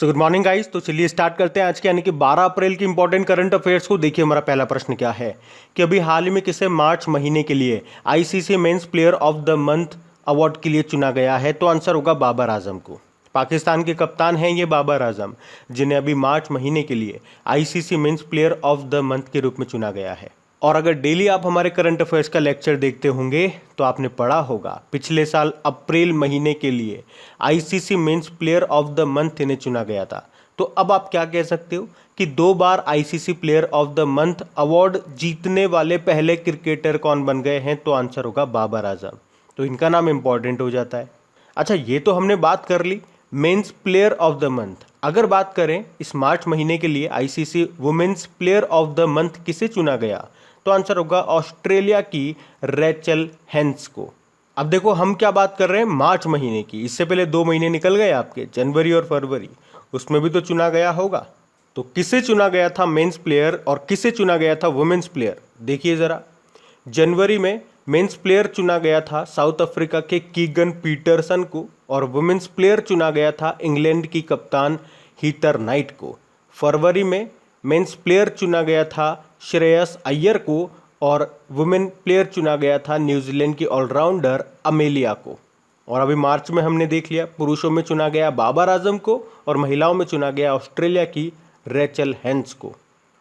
So good morning guys. तो चलिए start करते हैं आज के यानी कि 12 अप्रैल की इंपॉर्टेंट करंट अफेयर्स को। देखिए हमारा पहला प्रश्न क्या है कि अभी हाल ही में किसे मार्च महीने के लिए ICC men's player of the month award के लिए चुना गया है। तो आंसर होगा बाबर आजम को। पाकिस्तान के कप्तान हैं ये बाबर आजम, जिन्हें अभी मार्च महीने के लिए ICC men's player of the month के रूप में चुना गया है। और अगर डेली आप हमारे करंट अफेयर्स का लेक्चर देखते होंगे तो आपने पढ़ा होगा पिछले साल अप्रैल महीने के लिए ICC men's player of the month इन्हें चुना गया था। तो अब आप क्या कह सकते हो कि 2 बार ICC player of the month award जीतने वाले पहले क्रिकेटर कौन बन गए हैं। तो आंसर होगा बाबर आजम। तो इनका नाम इंपॉर्टेंट हो जाता है। अच्छा, ये तो हमने बात कर ली men's player of the month. अगर बात करें इस मार्च महीने के लिए ICC women's player of the month किसे चुना गया, तो आंसर होगा ऑस्ट्रेलिया की रेचल हेंस को। अब देखो हम क्या बात कर रहे हैं मार्च महीने की, इससे पहले 2 महीने निकल गए आपके, जनवरी और फरवरी, उसमें भी तो चुना गया होगा। तो किसे चुना गया था मेंस प्लेयर और किसे चुना गया था वुमेन्स प्लेयर, देखिए ज़रा। जनवरी में मेंस प्लेयर चुना गया था साउथ अफ्रीका के कीगन पीटरसन को और वुमेन्स प्लेयर चुना गया था इंग्लैंड की कप्तान हीथर नाइट को। फरवरी में मेंस प्लेयर चुना गया था श्रेयस अय्यर को और वुमेन प्लेयर चुना गया था न्यूजीलैंड की ऑलराउंडर अमेलिया को। और अभी मार्च में हमने देख लिया पुरुषों में चुना गया बाबर आजम को और महिलाओं में चुना गया ऑस्ट्रेलिया की रेचल हेंस को।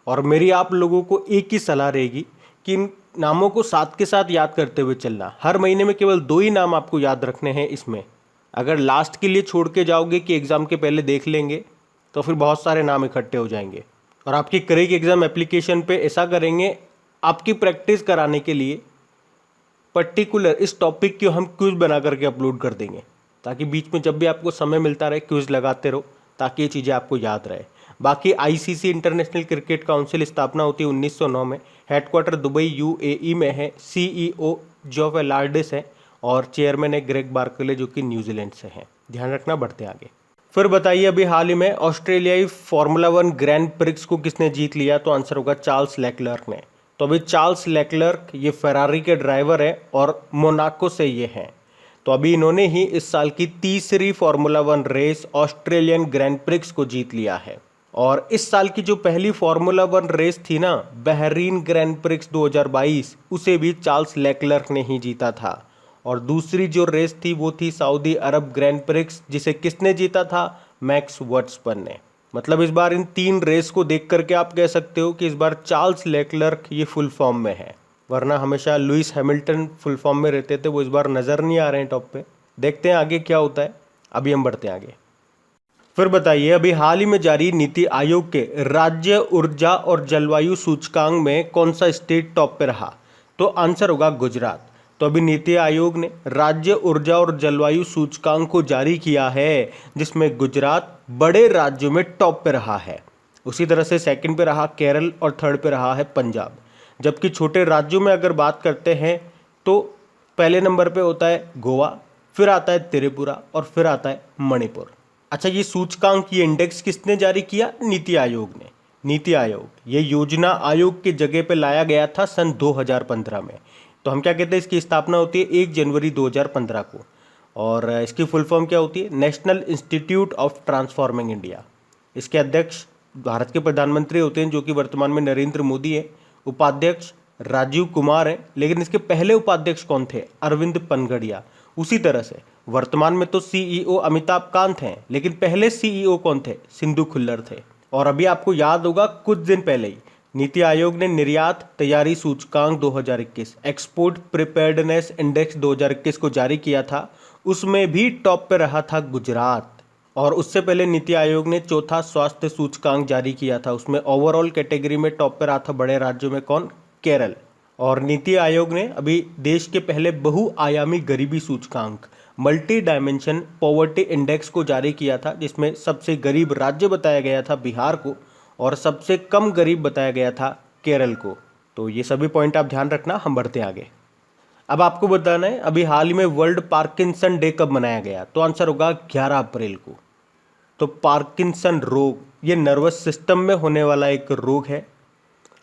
और मेरी आप लोगों को एक ही सलाह रहेगी कि इन नामों को साथ के साथ याद करते हुए चलना। हर महीने में केवल 2 ही नाम आपको याद रखने हैं इसमें। अगर लास्ट के लिए छोड़ के जाओगे कि एग्ज़ाम के पहले देख लेंगे तो फिर बहुत सारे नाम इकट्ठे हो जाएंगे। और आपकी करेक्ट एग्ज़ाम एप्लीकेशन पे ऐसा करेंगे, आपकी प्रैक्टिस कराने के लिए पर्टिकुलर इस टॉपिक की हम क्विज बना करके अपलोड कर देंगे, ताकि बीच में जब भी आपको समय मिलता रहे क्विज लगाते रहो, ताकि ये चीज़ें आपको याद रहे। बाकी आईसीसी इंटरनेशनल क्रिकेट काउंसिल स्थापना होती है 1909 में, हेडक्वार्टर दुबई यूएई में है, सीईओ जॉफ एलार्डिस है और चेयरमैन है ग्रेग बार्कले जो कि न्यूजीलैंड से हैं। ध्यान रखना, बढ़ते आगे। फिर बताइए अभी हाल ही में ऑस्ट्रेलियाई फार्मूला 1 ग्रैंड प्रिक्स को किसने जीत लिया, तो आंसर होगा चार्ल्स लेक्लर्क ने। तो अभी चार्ल्स लेक्लर्क ये फेरारी के ड्राइवर है और मोनाको से ये हैं। तो अभी इन्होंने ही इस साल की तीसरी formula 1 race Australian grand prix को जीत लिया है। और इस साल की जो पहली फार्मूला 1 रेस थी ना, बहरीन ग्रैंड प्रिक्स 2022, उसे भी चार्ल्स लेक्लर्क ने ही जीता था। और दूसरी जो रेस थी वो थी सऊदी अरब ग्रैंड प्रिक्स, जिसे किसने जीता था, मैक्स वर्स्टैपेन ने। मतलब इस बार इन 3 रेस को देख करके आप कह सकते हो कि इस बार चार्ल्स लेक्लर्क ये फुल फॉर्म में है, वरना हमेशा लुइस हैमिल्टन फुल फॉर्म में रहते थे, वो इस बार नज़र नहीं आ रहे हैं टॉप पे। देखते हैं आगे क्या होता है। अभी हम बढ़ते हैं आगे। फिर बताइए अभी हाल ही में जारी नीति आयोग के राज्य ऊर्जा और जलवायु सूचकांक में कौन सा स्टेट टॉप पे रहा, तो आंसर होगा गुजरात। तो अभी नीति आयोग ने राज्य ऊर्जा और जलवायु सूचकांक को जारी किया है, जिसमें गुजरात बड़े राज्यों में टॉप पे रहा है। उसी तरह से सेकंड पे रहा केरल और थर्ड पे रहा है पंजाब। जबकि छोटे राज्यों में अगर बात करते हैं तो पहले नंबर पे होता है गोवा, फिर आता है त्रिपुरा और फिर आता है मणिपुर। अच्छा, ये सूचकांक, ये इंडेक्स किसने जारी किया, नीति आयोग ने। नीति आयोग ये योजना आयोग की जगह पे लाया गया था सन 2015 में। तो हम क्या कहते हैं, इसकी स्थापना होती है 1 जनवरी 2015 को। और इसकी फुल फॉर्म क्या होती है, national institute of transforming India. इसके अध्यक्ष भारत के प्रधानमंत्री होते हैं, जो कि वर्तमान में नरेंद्र मोदी है। उपाध्यक्ष राजीव कुमार हैं, लेकिन इसके पहले उपाध्यक्ष कौन थे, अरविंद पनगड़िया। उसी तरह से वर्तमान में तो सीईओ अमिताभ कांत हैं, लेकिन पहले सीईओ कौन थे, सिंधु खुल्लर थे। और अभी आपको याद होगा कुछ दिन पहले ही नीति आयोग ने निर्यात तैयारी सूचकांक 2021, एक्सपोर्ट प्रिपेयर्डनेस इंडेक्स 2021 को जारी किया था। उसमें भी टॉप पे रहा था गुजरात। और उससे पहले नीति आयोग ने चौथा स्वास्थ्य सूचकांक जारी किया था, उसमें ओवरऑल कैटेगरी में टॉप पे रहा था बड़े राज्यों में कौन, केरल। और नीति आयोग ने अभी देश के पहले बहुआयामी गरीबी सूचकांक, मल्टी डायमेंशन पॉवर्टी इंडेक्स को जारी किया था, जिसमें सबसे गरीब राज्य बताया गया था बिहार को और सबसे कम गरीब बताया गया था केरल को। तो ये सभी पॉइंट आप ध्यान रखना। हम बढ़ते आगे। अब आपको बताना है अभी हाल ही में वर्ल्ड पार्किंसन डे कब मनाया गया, तो आंसर होगा 11 अप्रैल को। तो पार्किंसन रोग ये नर्वस सिस्टम में होने वाला एक रोग है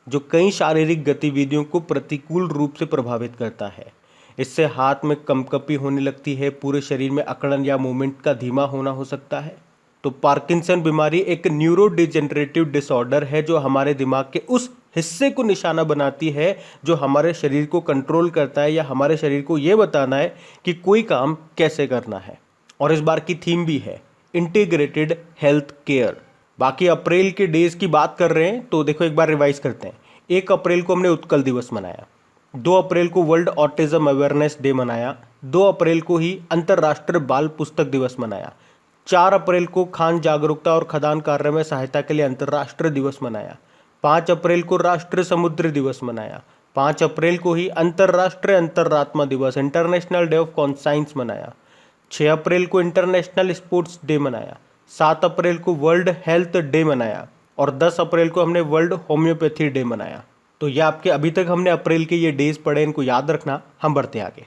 जो कई शारीरिक गतिविधियों को प्रतिकूल रूप से प्रभावित करता है। इससे हाथ में कंपकपी होने लगती है, पूरे शरीर में अकड़न या मूवमेंट का धीमा होना हो सकता है। तो पार्किंसन बीमारी एक न्यूरो डिजेनरेटिव डिसऑर्डर है जो हमारे दिमाग के उस हिस्से को निशाना बनाती है जो हमारे शरीर को कंट्रोल करता है या हमारे शरीर को ये बताना है कि कोई काम कैसे करना है। और इस बार की थीम भी है इंटीग्रेटेड हेल्थ केयर। बाकी अप्रैल के डेज की बात कर रहे हैं तो देखो एक बार रिवाइज करते हैं। 1 अप्रैल को हमने उत्कल दिवस मनाया, 2 अप्रैल को वर्ल्ड ऑटिज्म अवेयरनेस डे मनाया, 2 अप्रैल को ही अंतर्राष्ट्रीय बाल पुस्तक दिवस मनाया, 4 अप्रैल को खान जागरूकता और खदान कार्य में सहायता के लिए अंतर्राष्ट्रीय दिवस मनाया, 5 अप्रैल को राष्ट्रीय समुद्री दिवस मनाया, 5 अप्रैल को ही अंतर्राष्ट्रीय अंतरात्मा दिवस इंटरनेशनल डे ऑफ कॉन्साइंस मनाया, 6 अप्रैल को इंटरनेशनल स्पोर्ट्स डे मनाया, 7 अप्रैल को वर्ल्ड हेल्थ डे मनाया और 10 अप्रैल को हमने वर्ल्ड होम्योपैथी डे मनाया। तो ये आपके अभी तक हमने अप्रैल के ये डेज पढ़े, इनको याद रखना। हम बढ़ते आगे।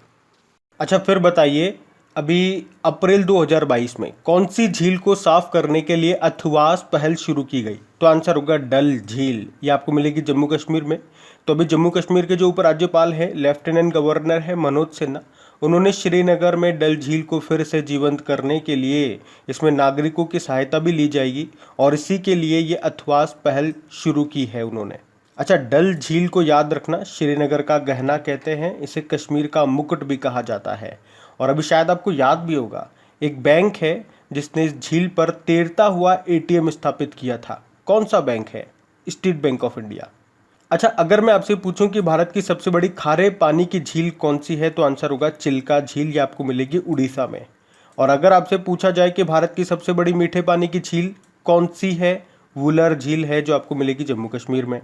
अच्छा फिर बताइए, अभी अप्रैल 2022 में कौन सी झील को साफ करने के लिए अथवास पहल शुरू की गई? तो आंसर होगा डल झील। ये आपको मिलेगी जम्मू कश्मीर में। तो अभी जम्मू कश्मीर के जो उपराज्यपाल हैं, लेफ्टिनेंट गवर्नर है मनोज सिन्हा, उन्होंने श्रीनगर में डल झील को फिर से जीवंत करने के लिए इसमें नागरिकों की सहायता भी ली जाएगी और इसी के लिए ये अथवास पहल शुरू की है उन्होंने। अच्छा, डल झील को याद रखना, श्रीनगर का गहना कहते हैं, इसे कश्मीर का मुकुट भी कहा जाता है। और अभी शायद आपको याद भी होगा, एक बैंक है जिसने इस झील पर तैरता हुआ एटीएम स्थापित किया था। कौन सा बैंक है? State bank of India. अच्छा, अगर मैं आपसे पूछूं कि भारत की सबसे बड़ी खारे पानी की झील कौन सी है, तो आंसर होगा चिल्का झील। ये आपको मिलेगी उड़ीसा में। और अगर आपसे पूछा जाए कि भारत की सबसे बड़ी मीठे पानी की झील कौन सी है, वुलर झील है, जो आपको मिलेगी जम्मू कश्मीर में।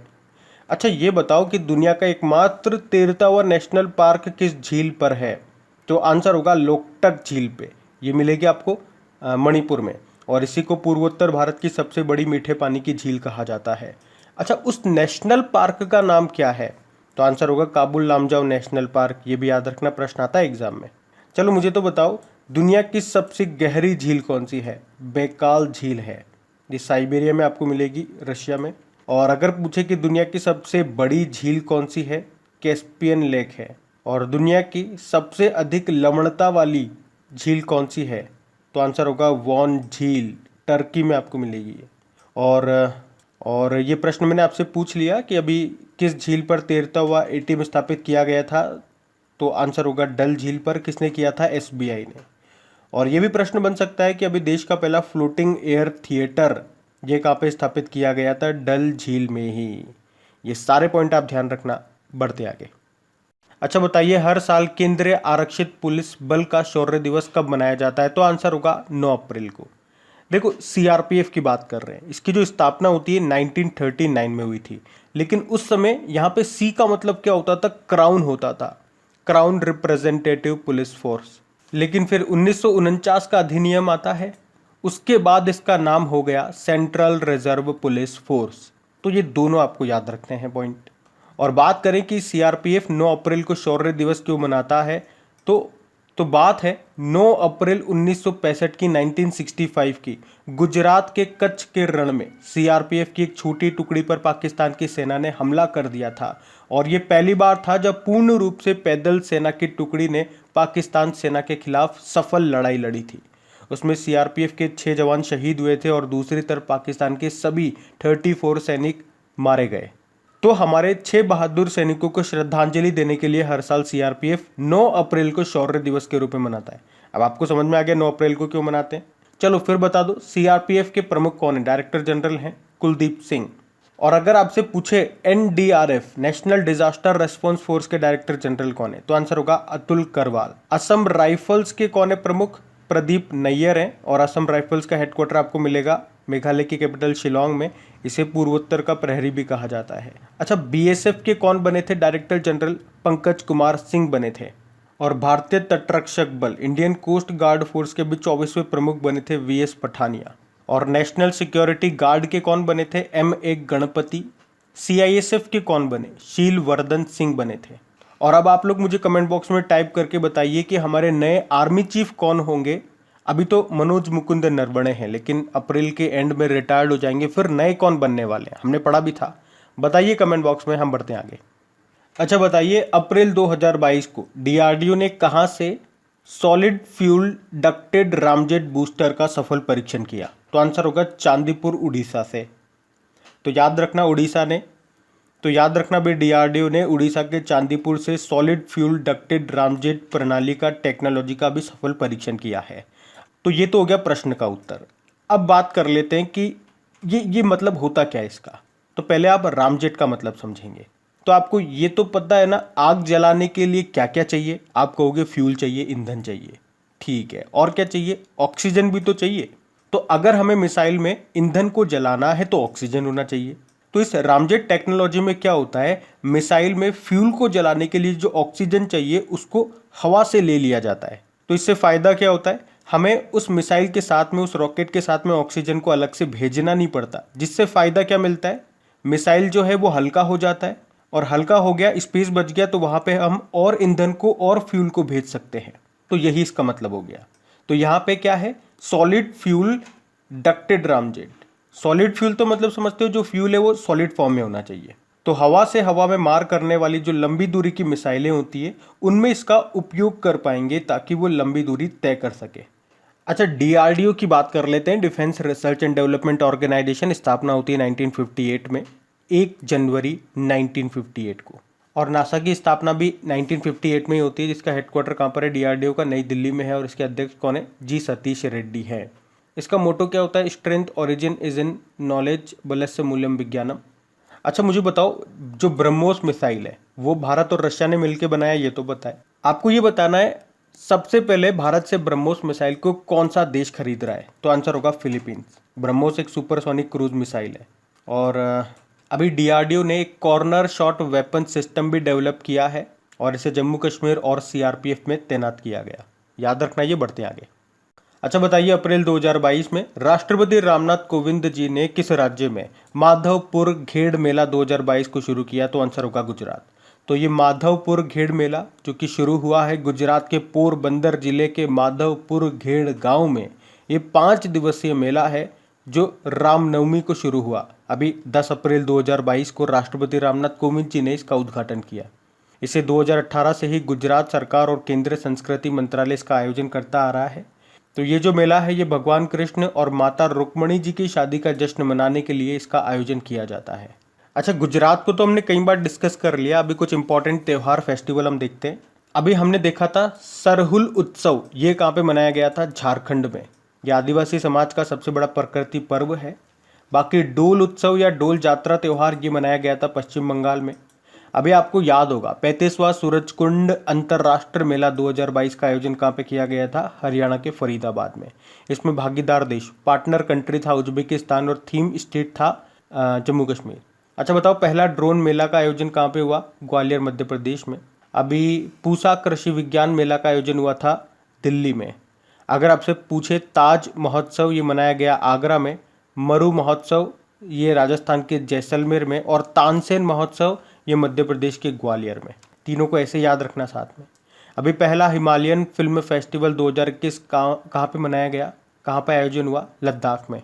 अच्छा, ये बताओ कि दुनिया का एकमात्र तैरता हुआ नेशनल पार्क किस झील पर है? तो आंसर होगा लोकटक झील पे। ये मिलेगी आपको मणिपुर में और इसी को पूर्वोत्तर भारत की सबसे बड़ी मीठे पानी की झील कहा जाता है। अच्छा, उस नेशनल पार्क का नाम क्या है? तो आंसर होगा काबुल लामजाओ नेशनल पार्क। ये भी याद रखना, प्रश्न आता है एग्जाम में। चलो मुझे तो बताओ, दुनिया की सबसे गहरी झील कौन सी है? बैकाल झील है। ये साइबेरिया में आपको मिलेगी, रशिया में। और अगर पूछे कि दुनिया की सबसे बड़ी झील कौन सी है, कैस्पियन लेक है। और दुनिया की सबसे अधिक लवणता वाली झील कौन सी है? तो आंसर होगा वॉन झील, टर्की में आपको मिलेगी। और ये प्रश्न मैंने आपसे पूछ लिया कि अभी किस झील पर तैरता हुआ एटीएम स्थापित किया गया था, तो आंसर होगा डल झील पर। किसने किया था? एसबीआई ने। और ये भी प्रश्न बन सकता है कि अभी देश का पहला फ्लोटिंग एयर थिएटर ये कहाँ पे स्थापित किया गया था? डल झील में ही। ये सारे पॉइंट आप ध्यान रखना। बढ़ते आगे। अच्छा बताइए, हर साल केंद्रीय आरक्षित पुलिस बल का शौर्य दिवस कब मनाया जाता है? तो आंसर होगा 9 अप्रैल को। देखो, सीआरपीएफ की बात कर रहे हैं। इसकी जो स्थापना होती है 1939 में हुई थी, लेकिन उस समय यहाँ पे सी का मतलब क्या होता था? क्राउन होता था, क्राउन रिप्रेजेंटेटिव पुलिस फोर्स। लेकिन फिर 1949 का अधिनियम आता है, उसके बाद इसका नाम हो गया सेंट्रल रिजर्व पुलिस फोर्स। तो ये दोनों आपको याद रखने हैं पॉइंट। और बात करें कि सीआरपीएफ 9 अप्रैल को शौर्य दिवस क्यों मनाता है, तो बात है 9 अप्रैल 1965 की 1965 की गुजरात के कच्छ के रण में सीआरपीएफ की एक छोटी टुकड़ी पर पाकिस्तान की सेना ने हमला कर दिया था। और ये पहली बार था जब पूर्ण रूप से पैदल सेना की टुकड़ी ने पाकिस्तान सेना के खिलाफ सफल लड़ाई लड़ी थी। उसमें सीआरपीएफ के 6 जवान शहीद हुए थे और दूसरी तरफ पाकिस्तान के सभी 34 सैनिक मारे गए। तो हमारे 6 बहादुर सैनिकों को श्रद्धांजलि देने के लिए हर साल सीआरपीएफ 9 अप्रैल को शौर्य दिवस के रूप में मनाता है। अब आपको समझ में आ गया 9 अप्रैल को क्यों मनाते हैं। चलो फिर बता दो, सीआरपीएफ के प्रमुख कौन है? डायरेक्टर जनरल हैं कुलदीप सिंह। और अगर आपसे पूछे NDRF national disaster response force के डायरेक्टर जनरल कौन है, तो आंसर होगा अतुल करवाल। असम राइफल्स के कौन है प्रमुख? प्रदीप नैयर हैं। और असम राइफल्स का हेडक्वार्टर आपको मिलेगा मेघालय की कैपिटल शिलोंग में। इसे पूर्वोत्तर का प्रहरी भी कहा जाता है। अच्छा, बीएसएफ के कौन बने थे डायरेक्टर जनरल? पंकज कुमार सिंह बने थे। और भारतीय तटरक्षक बल इंडियन कोस्ट गार्ड फोर्स के भी 24वें प्रमुख बने थे वीएस पठानिया। और नेशनल सिक्योरिटी गार्ड के कौन बने थे? M.A. गणपति। सीआईएसएफ के कौन बने? शील वर्धन सिंह बने थे। और अब आप लोग मुझे कमेंट बॉक्स में टाइप करके बताइए कि हमारे नए आर्मी चीफ कौन होंगे। अभी तो मनोज मुकुंद नरवणे हैं, लेकिन अप्रैल के एंड में रिटायर्ड हो जाएंगे। फिर नए कौन बनने वाले हैं, हमने पढ़ा भी था, बताइए कमेंट बॉक्स में। हम बढ़ते हैं आगे। अच्छा बताइए, अप्रैल 2022 को डीआरडीओ ने कहां से solid fuel ducted ramjet booster का सफल परीक्षण किया? तो आंसर होगा चांदीपुर उड़ीसा से। तो याद रखना उड़ीसा ने, तो याद रखना भी डीआरडीओ ने उड़ीसा के चांदीपुर से सॉलिड फ्यूल डक्टेड रामजेट प्रणाली का टेक्नोलॉजी का भी सफल परीक्षण किया है। तो ये तो हो गया प्रश्न का उत्तर। अब बात कर लेते हैं कि ये मतलब होता क्या है इसका। तो पहले आप रामजेट का मतलब समझेंगे। तो आपको ये तो पता है ना, आग जलाने के लिए क्या क्या चाहिए। आप कहोगे फ्यूल चाहिए, ईंधन चाहिए, ठीक है, और क्या चाहिए, ऑक्सीजन भी तो चाहिए। तो अगर हमें मिसाइल में ईंधन को जलाना है तो ऑक्सीजन होना चाहिए। तो इस रामजेट टेक्नोलॉजी में क्या होता है, मिसाइल में फ्यूल को जलाने के लिए जो ऑक्सीजन चाहिए उसको हवा से ले लिया जाता है। तो इससे फायदा क्या होता है, हमें उस मिसाइल के साथ में, उस रॉकेट के साथ में ऑक्सीजन को अलग से भेजना नहीं पड़ता। जिससे फायदा क्या मिलता है, मिसाइल जो है वो हल्का हो जाता है, और हल्का हो गया, स्पेस बच गया, तो वहां पे हम और ईंधन को और फ्यूल को भेज सकते हैं। तो यही इसका मतलब हो गया। तो यहाँ पे क्या है, solid fuel ducted ramjet. Solid fuel तो मतलब समझते हो, जो फ्यूल है वो सॉलिड फॉर्म में होना चाहिए। तो हवा से हवा में मार करने वाली जो लंबी दूरी की मिसाइलें होती है उनमें इसका उपयोग कर पाएंगे ताकि वो लंबी दूरी तय कर सके। अच्छा, डीआरडीओ की बात कर लेते हैं। Defence research and development organisation स्थापना होती है 1958 में, 1 जनवरी 1958 को। और नासा की स्थापना भी 1958 में ही होती है, जिसका हेडक्वार्टर कहाँ पर है, डीआरडीओ का नई दिल्ली में है। और इसके अध्यक्ष कौन है, जी सतीश रेड्डी है। इसका मोटो क्या होता है, strength origin is in knowledge बलस्य मूल्यम विज्ञानम। अच्छा मुझे बताओ, जो ब्रह्मोस मिसाइल है वो भारत और रशिया ने मिलकर बनाया, ये तो बताए। आपको ये बताना है सबसे पहले भारत से ब्रह्मोस मिसाइल को कौन सा देश खरीद रहा है। तो आंसर होगा फिलीपींस। ब्रह्मोस एक सुपरसोनिक क्रूज मिसाइल है। और अभी डीआरडीओ ने एक कॉर्नर शॉट वेपन सिस्टम भी डेवलप किया है और इसे जम्मू कश्मीर और सीआरपीएफ में तैनात किया गया। याद रखना, ये बढ़ते आगे। अच्छा बताइए, अप्रैल 2022 में राष्ट्रपति रामनाथ कोविंद जी ने किस राज्य में माधवपुर घेड़ मेला 2022 को शुरू किया। तो आंसर होगा गुजरात। तो ये माधवपुर घेड़ मेला जो कि शुरू हुआ है गुजरात के पोरबंदर जिले के माधवपुर घेड़ गांव में, ये 5 दिवसीय मेला है जो रामनवमी को शुरू हुआ। अभी 10 अप्रैल 2022 को राष्ट्रपति रामनाथ कोविंद जी ने इसका उद्घाटन किया। इसे 2018 से ही गुजरात सरकार और केंद्रीय संस्कृति मंत्रालय इसका आयोजन करता आ रहा है। तो ये जो मेला है ये भगवान कृष्ण और माता रुक्मणी जी की शादी का जश्न मनाने के लिए इसका आयोजन किया जाता है। अच्छा, गुजरात को तो हमने कई बार डिस्कस कर लिया। अभी कुछ इंपॉर्टेंट त्यौहार फेस्टिवल हम देखते हैं। अभी हमने देखा था सरहुल उत्सव, ये कहाँ पे मनाया गया था, झारखंड में। यह आदिवासी समाज का सबसे बड़ा प्रकृति पर्व है। बाकी डोल उत्सव या डोल जात्रा त्यौहार ये मनाया गया था पश्चिम बंगाल में। अभी आपको याद होगा 35वां सूरजकुंड अंतर्राष्ट्रीय मेला 2022 का आयोजन कहाँ पे किया गया था, हरियाणा के फरीदाबाद में। इसमें भागीदार देश, पार्टनर कंट्री था उज्बेकिस्तान और थीम स्टेट था जम्मू कश्मीर। अच्छा बताओ, पहला ड्रोन मेला का आयोजन कहाँ पे हुआ, ग्वालियर मध्य प्रदेश में। अभी पूसा कृषि विज्ञान मेला का आयोजन हुआ था दिल्ली में। अगर आपसे पूछे ताज महोत्सव ये मनाया गया आगरा में, मरु महोत्सव ये राजस्थान के जैसलमेर में, और तानसेन महोत्सव ये मध्य प्रदेश के ग्वालियर में। तीनों को ऐसे याद रखना साथ में। अभी पहला हिमालयन फिल्म फेस्टिवल 2021 कहाँ पे मनाया गया, कहाँ पे आयोजन हुआ, लद्दाख में।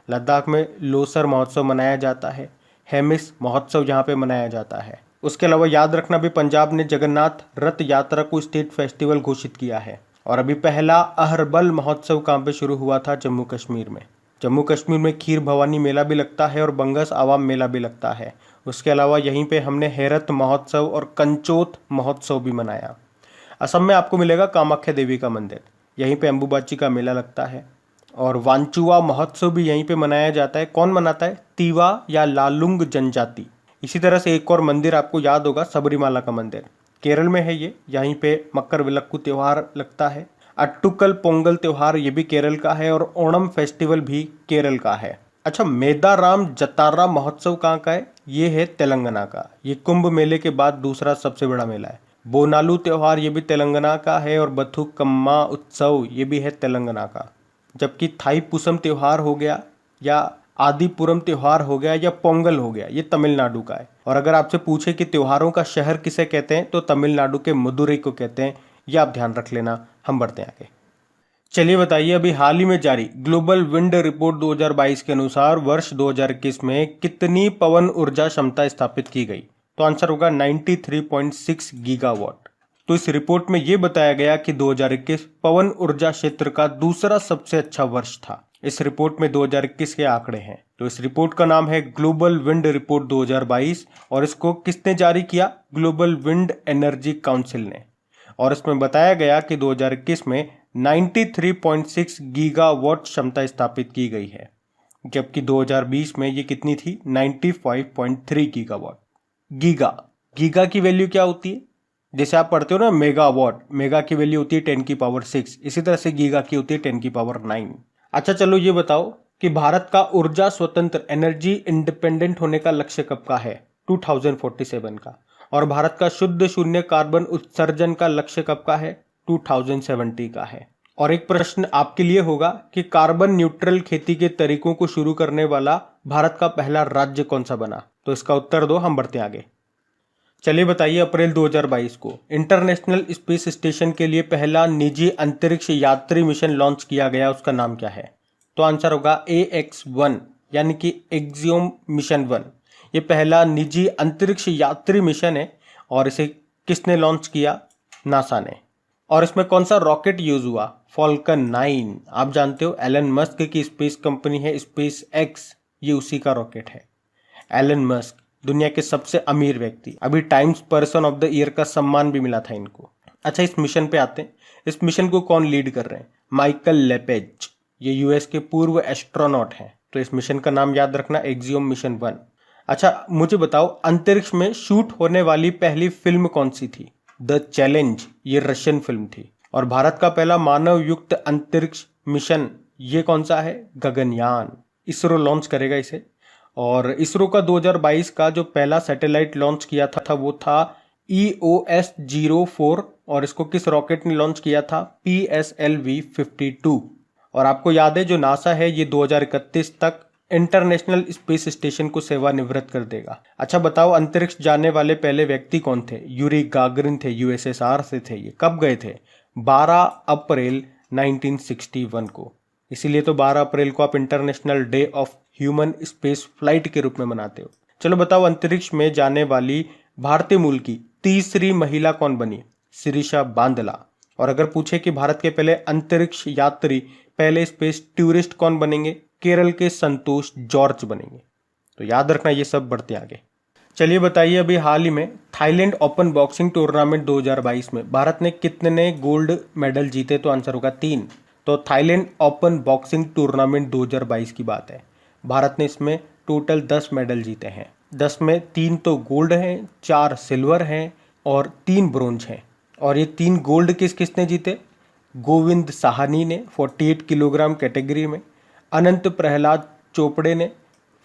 लद्दाख में लोसर महोत्सव मनाया जाता है। हेमिस महोत्सव यहाँ पे मनाया जाता है। उसके अलावा याद रखना भी पंजाब ने जगन्नाथ रथ यात्रा को स्टेट फेस्टिवल घोषित किया है। और अभी पहला अहरबल महोत्सव कहाँ पे शुरू हुआ था, जम्मू कश्मीर में। जम्मू कश्मीर में खीर भवानी मेला भी लगता है और बंगस आवाम मेला भी लगता है। उसके अलावा यहीं पे हमने हेरत महोत्सव और कंचोत महोत्सव भी मनाया। असम में आपको मिलेगा कामाख्या देवी का मंदिर, यहीं पे अम्बुबाची का मेला लगता है। और वांचुआ महोत्सव भी यहीं पे मनाया जाता है। कौन मनाता है, तीवा या लालुंग जनजाति। इसी तरह से एक और मंदिर आपको याद होगा, सबरीमाला का मंदिर, केरल में है ये। यहीं पे मकर विलक्कू त्यौहार लगता है। अट्टुकल पोंगल त्यौहार ये भी केरल का है और ओणम फेस्टिवल भी केरल का है। अच्छा, मेदाराम जतारा महोत्सव कहाँ का है, ये है तेलंगाना का। ये कुंभ मेले के बाद दूसरा सबसे बड़ा मेला है। बोनालू त्यौहार ये भी तेलंगाना का है और बथुकम्मा उत्सव ये भी है तेलंगाना का। जबकि थाईपुसम त्यौहार हो गया या आदिपुरम त्यौहार हो गया या पोंगल हो गया, ये तमिलनाडु का है। और अगर आपसे पूछे कि त्योहारों का शहर किसे कहते हैं, तो तमिलनाडु के मदुरई को कहते हैं। ये आप ध्यान रख लेना। हम बढ़ते हैं आगे। चलिए बताइए, अभी हाल ही में जारी ग्लोबल विंड रिपोर्ट 2022 के अनुसार वर्ष 2021 में कितनी पवन ऊर्जा क्षमता स्थापित की गई। तो आंसर होगा 93.6 गीगावाट। तो इस रिपोर्ट में यह बताया गया कि 2021 पवन ऊर्जा क्षेत्र का दूसरा सबसे अच्छा वर्ष था। इस रिपोर्ट में 2021 के आंकड़े हैं। तो इस रिपोर्ट का नाम है ग्लोबल विंड रिपोर्ट 2022 और इसको किसने जारी किया? ग्लोबल विंड एनर्जी काउंसिल ने। और इसमें बताया गया कि 2021 में 93.6 गीगावाट क्षमता स्थापित की गई है, जबकि 2020 में ये कितनी थी? 95.3 गीगावाट। गीगा की वैल्यू क्या होती है? जैसे आप पढ़ते हो ना मेगावाट, मेगा की वैल्यू होती है 10 की पावर 6, इसी तरह से गीगा की होती है 10 की पावर 9। अच्छा चलो ये बताओ कि भारत का ऊर्जा स्वतंत्र एनर्जी इंडिपेंडेंट होने का लक्ष्य कब का है? 2047 का। और भारत का शुद्ध शून्य कार्बन उत्सर्जन का लक्ष्य कब का है? 2070 का है। और एक प्रश्न आपके लिए होगा कि कार्बन न्यूट्रल खेती के तरीकों को शुरू करने वाला भारत का पहला राज्य कौन सा बना? तो इसका उत्तर दो, हम बढ़ते आगे। चलिए बताइए, अप्रैल 2022 को इंटरनेशनल स्पेस स्टेशन के लिए पहला निजी अंतरिक्ष यात्री मिशन लॉन्च किया गया, उसका नाम क्या है? तो आंसर होगा AX-1 यानी कि एक्सियोम मिशन 1। ये पहला निजी अंतरिक्ष यात्री मिशन है और इसे किसने लॉन्च किया? नासा ने। और इसमें कौन सा रॉकेट यूज हुआ? फॉल्कन 9। आप जानते हो एलन मस्क की स्पेस कंपनी है स्पेस एक्स, ये उसी का रॉकेट है। एलन मस्क दुनिया के सबसे अमीर व्यक्ति, अभी times person of the year का सम्मान भी मिला था इनको। अच्छा इस मिशन पे आते हैं। इस मिशन को कौन लीड कर रहे हैं? माइकल लेपेज, ये यूएस के पूर्व एस्ट्रोनॉट हैं। तो इस मिशन का नाम याद रखना, एक्सियोम मिशन 1। अच्छा मुझे बताओ, अंतरिक्ष में शूट होने वाली पहली फिल्म कौन सी थी? द चैलेंज, ये रशियन फिल्म थी। और भारत का पहला मानव युक्त अंतरिक्ष मिशन ये कौन सा है? गगनयान। इसरो लॉन्च करेगा इसे। और इसरो का 2022 का जो पहला सैटेलाइट लॉन्च किया था वो था EOS-04 और इसको किस रॉकेट ने लॉन्च किया था? PSLV-52। और आपको याद है जो नासा है ये 2031 तक इंटरनेशनल स्पेस स्टेशन को सेवानिवृत्त कर देगा। अच्छा बताओ, अंतरिक्ष जाने वाले पहले व्यक्ति कौन थे? यूरी गागरिन थे, USSR से थे। ये कब गए थे? 12 अप्रैल 1961 को। इसीलिए तो 12 अप्रैल को आप international day of human space flight के रूप में मनाते हो। चलो बताओ, अंतरिक्ष में जाने वाली भारतीय मूल की तीसरी महिला कौन बनी? शिरीषा बांदला। और अगर पूछे कि भारत के पहले अंतरिक्ष यात्री, पहले स्पेस टूरिस्ट कौन बनेंगे? केरल के संतोष जॉर्ज बनेंगे। तो याद रखना ये सब। बढ़ते आगे। चलिए बताइए, अभी हाल ही में थाईलैंड ओपन बॉक्सिंग टूर्नामेंट 2022 में भारत ने कितने गोल्ड मेडल जीते? तो आंसर होगा 3। तो थाईलैंड ओपन बॉक्सिंग टूर्नामेंट 2022 की बात है। भारत ने इसमें टोटल 10 मेडल जीते हैं। 10 में 3 तो गोल्ड हैं, 4 सिल्वर हैं और 3 ब्रोंज हैं। और ये 3 गोल्ड किसने जीते? गोविंद साहनी ने 48 किलोग्राम कैटेगरी में, अनंत प्रहलाद चोपड़े ने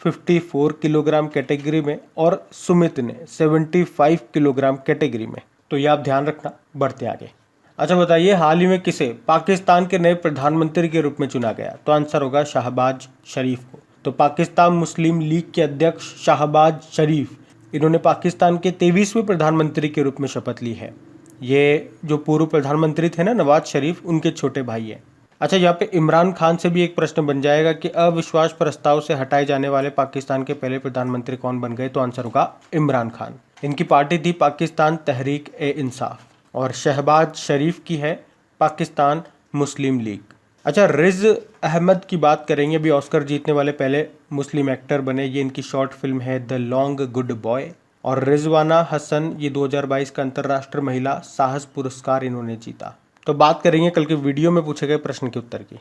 54 किलोग्राम कैटेगरी में और सुमित ने 75 किलोग्राम कैटेगरी में। तो ये आप ध्यान रखना। बढ़ते आगे। अच्छा बताइए, हाल ही में किसे पाकिस्तान के नए प्रधानमंत्री के रूप में चुना गया? तो आंसर होगा शहबाज शरीफ को। तो पाकिस्तान मुस्लिम लीग के अध्यक्ष शहबाज शरीफ, इन्होंने पाकिस्तान के 23वें प्रधानमंत्री के रूप में शपथ ली है। ये जो पूर्व प्रधानमंत्री थे ना नवाज शरीफ, उनके छोटे भाई हैं। अच्छा यहाँ पे इमरान खान से भी एक प्रश्न बन जाएगा कि अविश्वास प्रस्ताव से हटाए जाने वाले पाकिस्तान के पहले प्रधानमंत्री कौन बन गए? तो आंसर होगा इमरान खान। इनकी पार्टी थी पाकिस्तान तहरीक ए इंसाफ और शहबाज शरीफ की है पाकिस्तान मुस्लिम लीग। अच्छा रिज अहमद की बात करेंगे। अभी ऑस्कर जीतने वाले पहले मुस्लिम एक्टर बने। ये इनकी शॉर्ट फिल्म है द लॉन्ग गुड बॉय। और रिजवाना हसन, ये 2022 का अंतर्राष्ट्रीय महिला साहस पुरस्कार इन्होंने जीता। तो बात करेंगे कल के वीडियो में पूछे गए प्रश्न के उत्तर की।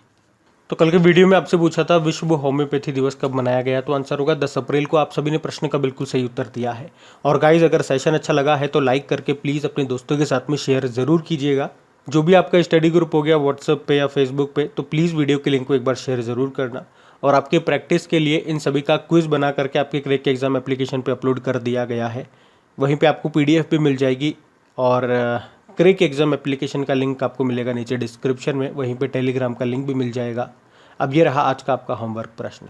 तो कल के वीडियो में आपसे पूछा था विश्व होम्योपैथी दिवस कब मनाया गया? तो आंसर होगा 10 अप्रैल को। आप सभी ने प्रश्न का बिल्कुल सही उत्तर दिया है। और गाइज अगर सेशन अच्छा लगा है तो लाइक करके प्लीज़ अपने दोस्तों के साथ में शेयर ज़रूर कीजिएगा। जो भी आपका स्टडी ग्रुप हो गया व्हाट्सएप पे या फेसबुक पे, तो प्लीज़ वीडियो के लिंक को एक बार शेयर ज़रूर करना। और आपके प्रैक्टिस के लिए इन सभी का क्विज़ बना करके आपके क्रैक के एग्ज़ाम एप्लीकेशन पे अपलोड कर दिया गया है। वहीं पे आपको PDF भी मिल जाएगी और क्रैक एग्ज़ाम एप्लीकेशन का लिंक आपको मिलेगा नीचे डिस्क्रिप्शन में। वहीं पे टेलीग्राम का लिंक भी मिल जाएगा। अब ये रहा आज का आपका होमवर्क प्रश्न।